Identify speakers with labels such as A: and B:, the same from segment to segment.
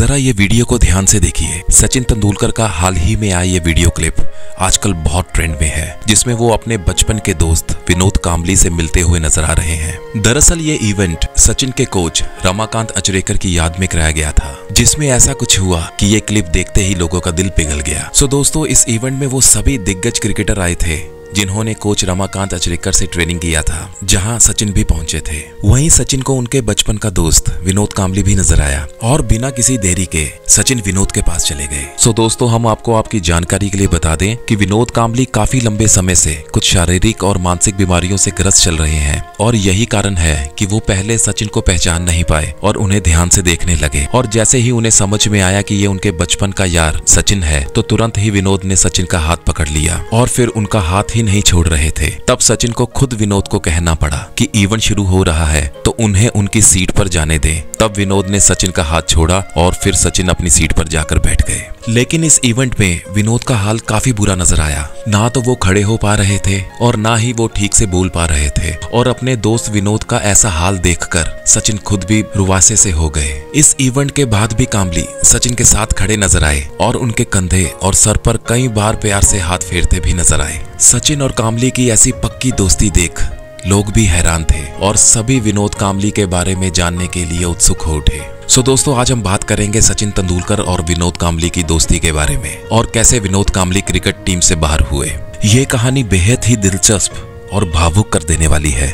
A: जरा ये वीडियो को ध्यान से देखिए। सचिन तेंदुलकर का हाल ही में आया ये वीडियो क्लिप आजकल बहुत ट्रेंड में है, जिसमें वो अपने बचपन के दोस्त विनोद कांबली से मिलते हुए नजर आ रहे हैं। दरअसल ये इवेंट सचिन के कोच रमाकांत अचरेकर की याद में कराया गया था, जिसमें ऐसा कुछ हुआ कि ये क्लिप देखते ही लोगों का दिल पिघल गया। सो दोस्तों, इस इवेंट में वो सभी दिग्गज क्रिकेटर आए थे जिन्होंने कोच रमाकांत अचरेकर से ट्रेनिंग किया था, जहां सचिन भी पहुंचे थे। वहीं सचिन को उनके बचपन का दोस्त विनोद कांबली भी नजर आया और बिना किसी देरी के सचिन विनोद के पास चले गए। सो दोस्तों, हम आपको आपकी जानकारी के लिए बता दें कि विनोद कांबली काफी लंबे समय से कुछ शारीरिक और मानसिक बीमारियों से ग्रस्त चल रहे हैं और यही कारण है कि वो पहले सचिन को पहचान नहीं पाए और उन्हें ध्यान से देखने लगे। और जैसे ही उन्हें समझ में आया कि ये उनके बचपन का यार सचिन है, तो तुरंत ही विनोद ने सचिन का हाथ पकड़ लिया और फिर उनका हाथ नहीं छोड़ रहे थे। तब सचिन को खुद विनोद को कहना पड़ा कि इवेंट शुरू हो रहा है तो उन्हें उनकी सीट पर जाने दें। तब विनोद ने सचिन का हाथ छोड़ा और फिर सचिन अपनी सीट पर जाकर बैठ गए। लेकिन इस इवेंट में विनोद का हाल काफी बुरा नजर आया। ना तो वो खड़े हो पा रहे थे और ना ही वो ठीक से बोल पा रहे थे। और अपने दोस्त विनोद का ऐसा हाल देखकर सचिन खुद भी रुवासे से हो गए। इस इवेंट के बाद भी कांबली सचिन के साथ खड़े नजर आए और उनके कंधे और सर पर कई बार प्यार से हाथ फेरते भी नजर आए। सचिन और कांबली की ऐसी पक्की दोस्ती देख लोग भी हैरान थे और सभी विनोद कांबली के बारे में जानने के लिए उत्सुक हो उठे। सो दोस्तों, आज हम बात करेंगे सचिन तेंदुलकर और विनोद कांबली की दोस्ती के बारे में और कैसे विनोद कांबली क्रिकेट टीम से बाहर हुए। ये कहानी बेहद ही दिलचस्प और भावुक कर देने वाली है,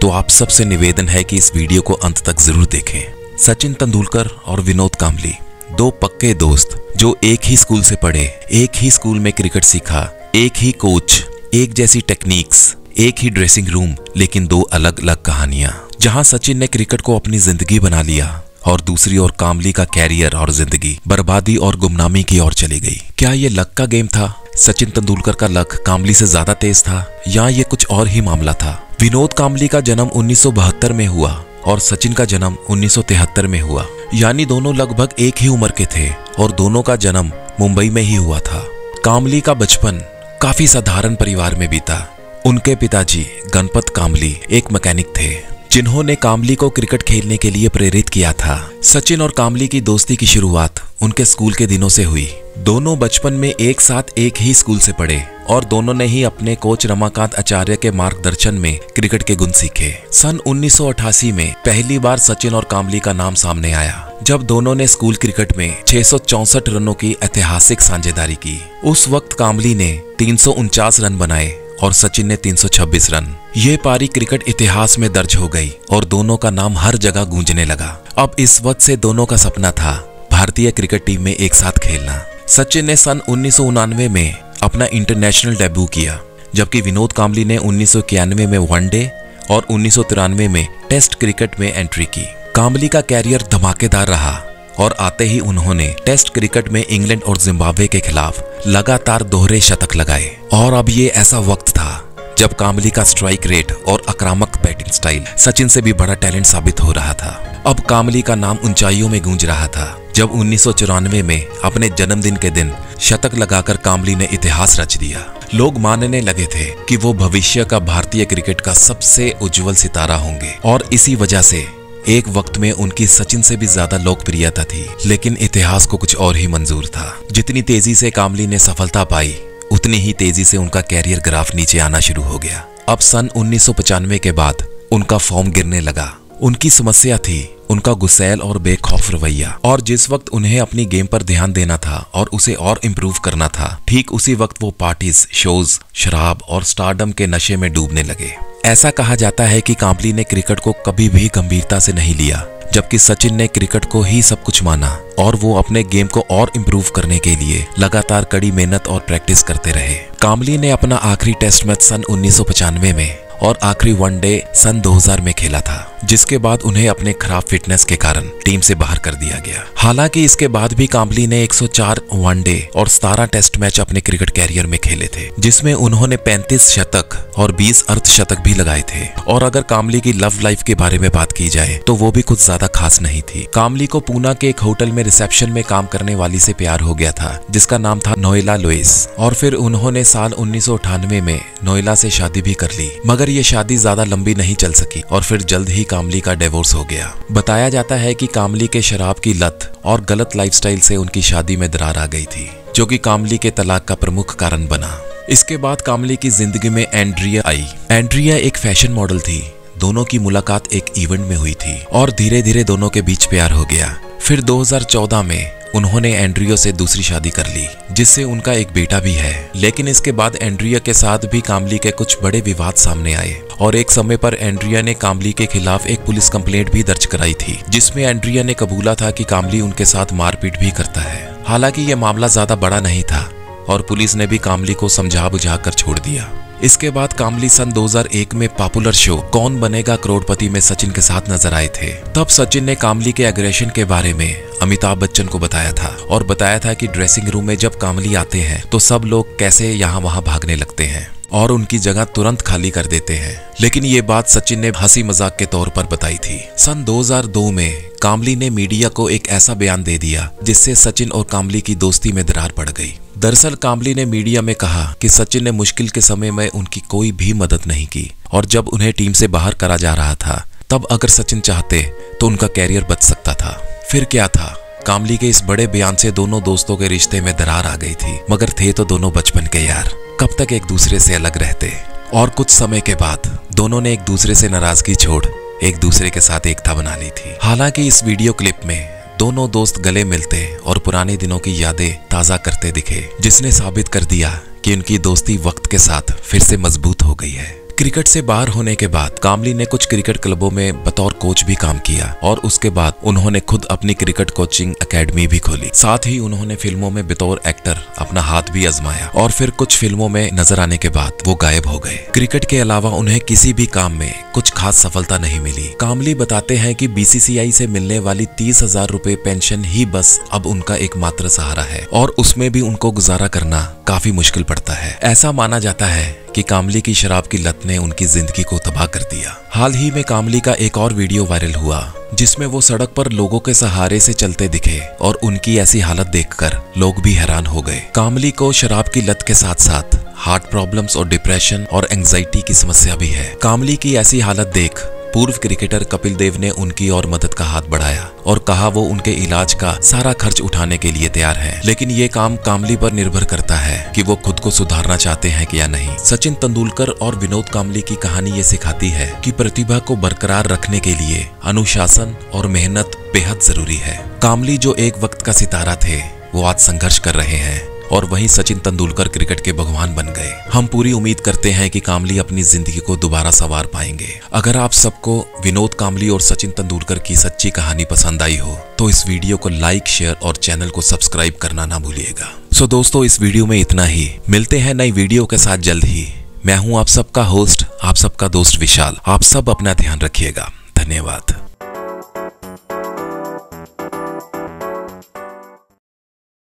A: तो आप सबसे निवेदन है कि इस वीडियो को अंत तक जरूर देखें। सचिन तेंदुलकर और विनोद कांबली दो पक्के दोस्त जो एक ही स्कूल से पढ़े, एक ही स्कूल में क्रिकेट सीखा, एक ही कोच, एक जैसी टेक्निक्स, एक ही ड्रेसिंग रूम, लेकिन दो अलग अलग कहानियां। जहां सचिन ने क्रिकेट को अपनी जिंदगी बना लिया और दूसरी ओर कांबली का कैरियर और जिंदगी बर्बादी और गुमनामी की ओर चली गई। क्या ये लक का गेम था? सचिन तेंदुलकर का लक कांबली से ज्यादा तेज था या ये कुछ और ही मामला था? विनोद कांबली का जन्म 1972 में हुआ और सचिन का जन्म 1973 में हुआ, यानी दोनों लगभग एक ही उम्र के थे और दोनों का जन्म मुंबई में ही हुआ था। कांबली का बचपन काफी साधारण परिवार में बीता। उनके पिताजी गणपत कांबली एक मैकेनिक थे जिन्होंने कांबली को क्रिकेट खेलने के लिए प्रेरित किया था। सचिन और कांबली की दोस्ती की शुरुआत उनके स्कूल के दिनों से हुई। दोनों बचपन में एक साथ एक ही स्कूल से पढ़े और दोनों ने ही अपने कोच रमाकांत आचार्य के मार्गदर्शन में क्रिकेट के गुण सीखे। सन 1988 में पहली बार सचिन और कांबली का नाम सामने आया, जब दोनों ने स्कूल क्रिकेट में 664 रनों की ऐतिहासिक साझेदारी की। उस वक्त कांबली ने 349 रन बनाए और सचिन ने 326 रन। ये पारी क्रिकेट इतिहास में दर्ज हो गई और दोनों का नाम हर जगह गूंजने लगा। अब इस वक्त से दोनों का सपना था भारतीय क्रिकेट टीम में एक साथ खेलना। सचिन ने सन 1999 में अपना इंटरनेशनल डेब्यू किया, जबकि विनोद कांबली ने 1991 में वनडे और 1993 में टेस्ट क्रिकेट में एंट्री की। कांबली का कैरियर धमाकेदार रहा और आते ही उन्होंने टेस्ट क्रिकेट में इंग्लैंड और जिम्बाब्वे के खिलाफ लगातार दोहरे शतक लगाए। और अब ये ऐसा वक्त था जब कांबली का स्ट्राइक रेट और आक्रामक बैटिंग स्टाइल सचिन से भी बड़ा टैलेंट साबित हो रहा था। अब कांबली का नाम ऊंचाइयों में गूंज रहा था जब 1994 में अपने जन्मदिन के दिन शतक लगाकर कांबली ने इतिहास रच दिया। लोग मानने लगे थे कि वो भविष्य का भारतीय क्रिकेट का सबसे उज्जवल सितारा होंगे और इसी वजह से एक वक्त में उनकी सचिन से भी ज्यादा लोकप्रियता थी। लेकिन इतिहास को कुछ और ही मंजूर था। जितनी तेजी से कांबली ने सफलता पाई, उतनी ही तेजी से उनका कैरियर ग्राफ नीचे आना शुरू हो गया। अब सन 1995 के बाद उनका फॉर्म गिरने लगा। उनकी समस्या थी उनका गुस्सैल और बेखौफ रवैया, और जिस वक्त उन्हें अपनी गेम पर ध्यान देना था और उसे और इम्प्रूव करना था, ठीक उसी वक्त वो पार्टीज, शोज, शराब और स्टारडम के नशे में डूबने लगे। ऐसा कहा जाता है कि कांबली ने क्रिकेट को कभी भी गंभीरता से नहीं लिया, जबकि सचिन ने क्रिकेट को ही सब कुछ माना और वो अपने गेम को और इम्प्रूव करने के लिए लगातार कड़ी मेहनत और प्रैक्टिस करते रहे। कांबली ने अपना आखिरी टेस्ट मैच सन 1995 में और आखिरी वनडे सन 2000 में खेला था, जिसके बाद उन्हें अपने खराब फिटनेस के कारण टीम से बाहर कर दिया गया। हालांकि इसके बाद भी कांबली ने 104 वनडे और 17 टेस्ट मैच अपने क्रिकेट कैरियर में खेले थे, जिसमें उन्होंने 35 शतक और 20 अर्धशतक भी लगाए थे। और अगर कांबली की लव लाइफ के बारे में बात की जाए तो वो भी कुछ ज्यादा खास नहीं थी। कांबली को पूना के एक होटल में रिसेप्शन में काम करने वाली से प्यार हो गया था, जिसका नाम था नोएला लुइस, और फिर उन्होंने साल 1998 में नोएला से शादी भी कर ली। मगर ये शादी ज्यादा लंबी नहीं चल सकी और फिर जल्द ही कामली का डिवोर्स हो गया। बताया जाता है कि कामली के शराब की लत और गलत लाइफस्टाइल से उनकी शादी में दरार आ गई थी, जो कि कामली के तलाक का प्रमुख कारण बना। इसके बाद कामली की जिंदगी में एंड्रिया आई। एंड्रिया एक फैशन मॉडल थी। दोनों की मुलाकात एक इवेंट में हुई थी और धीरे धीरे दोनों के बीच प्यार हो गया। फिर 2014 में उन्होंने एंड्रिया से दूसरी शादी कर ली, जिससे उनका एक बेटा भी है। लेकिन इसके बाद एंड्रिया के साथ भी कामली के कुछ बड़े विवाद सामने आए और एक समय पर एंड्रिया ने कामली के खिलाफ एक पुलिस कंप्लेंट भी दर्ज कराई थी, जिसमें एंड्रिया ने कबूला था कि कामली उनके साथ मारपीट भी करता है। हालांकि ये मामला ज्यादा बड़ा नहीं था और पुलिस ने भी कामली को समझा बुझा कर छोड़ दिया। इसके बाद कामली सन 2001 में पॉपुलर शो कौन बनेगा करोड़पति में सचिन के साथ नजर आए थे। तब सचिन ने कामली के एग्रेशन के बारे में अमिताभ बच्चन को बताया था और बताया था कि ड्रेसिंग रूम में जब कामली आते हैं तो सब लोग कैसे यहाँ वहाँ भागने लगते हैं और उनकी जगह तुरंत खाली कर देते हैं। लेकिन ये बात सचिन ने हंसी मजाक के तौर पर बताई थी। सन 2002 में कामली ने मीडिया को एक ऐसा बयान दे दिया जिससे सचिन और कामली की दोस्ती में दरार पड़ गई। दरअसल कामली ने मीडिया में कहा कि सचिन ने मुश्किल के समय में उनकी कोई भी मदद नहीं की और जब उन्हें टीम से बाहर करा जा रहा था तब अगर सचिन चाहते तो उनका कैरियर बच सकता था। फिर क्या था, कामली के इस बड़े बयान से दोनों दोस्तों के रिश्ते में दरार आ गई थी, मगर थे तो दोनों बचपन के यार, कब तक एक दूसरे से अलग रहते। और कुछ समय के बाद दोनों ने एक दूसरे से नाराजगी छोड़ एक दूसरे के साथ एकता बना ली थी। हालांकि इस वीडियो क्लिप में दोनों दोस्त गले मिलते और पुराने दिनों की यादें ताजा करते दिखे, जिसने साबित कर दिया कि उनकी दोस्ती वक्त के साथ फिर से मजबूत हो गई है। क्रिकेट से बाहर होने के बाद कामली ने कुछ क्रिकेट क्लबों में बतौर कोच भी काम किया और उसके बाद उन्होंने खुद अपनी क्रिकेट कोचिंग एकेडमी भी खोली। साथ ही उन्होंने फिल्मों में बतौर एक्टर अपना हाथ भी आजमाया और फिर कुछ फिल्मों में नजर आने के बाद वो गायब हो गए। क्रिकेट के अलावा उन्हें किसी भी काम में कुछ खास सफलता नहीं मिली। कामली बताते हैं कि BCCI से मिलने वाली 30,000 रुपए पेंशन ही बस अब उनका एकमात्र सहारा है और उसमें भी उनको गुजारा करना काफी मुश्किल पड़ता है। ऐसा माना जाता है कि कामली की शराब की लत ने उनकी जिंदगी को तबाह कर दिया। हाल ही में कामली का एक और वीडियो वायरल हुआ जिसमें वो सड़क पर लोगों के सहारे से चलते दिखे और उनकी ऐसी हालत देखकर लोग भी हैरान हो गए। कामली को शराब की लत के साथ साथ हार्ट प्रॉब्लम्स और डिप्रेशन और एंजाइटी की समस्या भी है। कामली की ऐसी हालत देख पूर्व क्रिकेटर कपिल देव ने उनकी और मदद का हाथ बढ़ाया और कहा वो उनके इलाज का सारा खर्च उठाने के लिए तैयार है। लेकिन ये काम कामली पर निर्भर करता है कि वो खुद को सुधारना चाहते हैं कि या नहीं। सचिन तेंदुलकर और विनोद कामली की कहानी ये सिखाती है कि प्रतिभा को बरकरार रखने के लिए अनुशासन और मेहनत बेहद जरूरी है। कामली जो एक वक्त का सितारा थे वो आज संघर्ष कर रहे हैं और वहीं सचिन तेंदुलकर क्रिकेट के भगवान बन गए। हम पूरी उम्मीद करते हैं कि कामली अपनी जिंदगी को दोबारा संवार पाएंगे। अगर आप सबको विनोद कामली और सचिन तेंदुलकर की सच्ची कहानी पसंद आई हो तो इस वीडियो को लाइक, शेयर और चैनल को सब्सक्राइब करना ना भूलिएगा। सो दोस्तों, इस वीडियो में इतना ही। मिलते हैं नई वीडियो के साथ जल्द ही। मैं हूं आप सबका होस्ट, आप सबका दोस्त विशाल। आप सब अपना ध्यान रखिएगा। धन्यवाद।